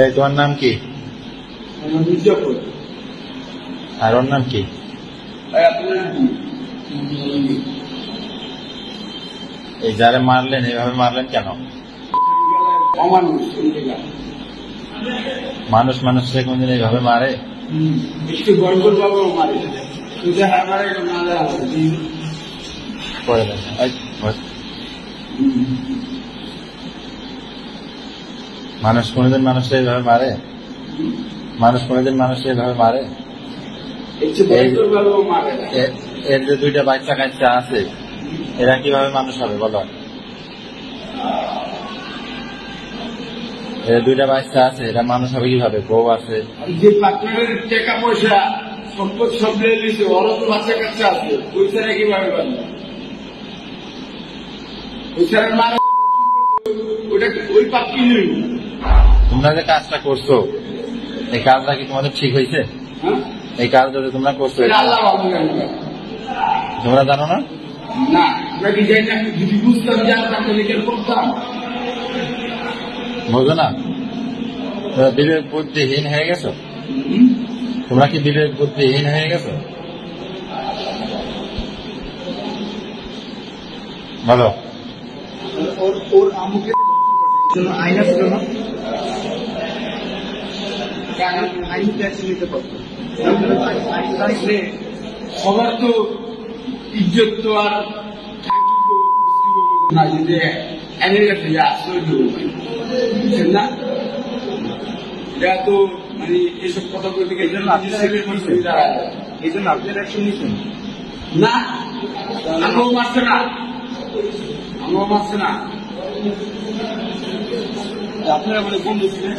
এই তোমার নাম কি? আর ওর নাম কি? এই যারা মারলেন এইভাবে মারলেন কেন? মানুষ মানুষকে কোনদিন এইভাবে মারে? একটু গড়গড় বাবা মারে মানুষ কোনদিন মানুষকে এইভাবে মারে? মানুষ কোনদিন মানুষকে এইভাবে মারে? এর যে দুইটা বাচ্চা কাচ্চা আছে এরা কিভাবে মানুষ হবে বলো? এর দুইটা বাচ্চা আছে এরা মানুষ হবে কিভাবে? বউ আছে, যে পার্টনারের টাকা পয়সা সম্পদ সব নিয়ে দিয়েছে, ওরা তো বাচ্চা কাচ্চা আছে, ওই ছাড়া কিভাবে পারবে? ওই ছাড়া মানে ওটা ওই পাপ কি নেই? তোমরা যে কাজটা করছো এই কাজটা কি তোমাদের ঠিক হয়েছে? এই কাজটা যে তোমরা করছো আল্লাহ ভালো জানে, তোমরা জানো না? না আমরা কি জানি না? যদি বুঝতাম যে আমরা লিখে করতাম। বোঝো না? বিবেক বুদ্ধিহীন হয়ে গেছো? তোমরা কি বিবেক বুদ্ধিহীন হয়ে গেছো? বলো। ওর আমুকে আইনা ছিল না, আইন ট্যাক্স নিতে পারতো। সবার তো ইজ্জত তো আর না, যে আমেরিকা থেকে আশ্রয় দেবো বুঝছেন না? এটা তো মানে এসব কথা বলতে গেলে এই জন্য আপনার অ্যাকশন নিচ্ছেন না। আমরাও মারছে না, আমরাও মারছে না, আপনারা বলে বন্ধু ছিলেন।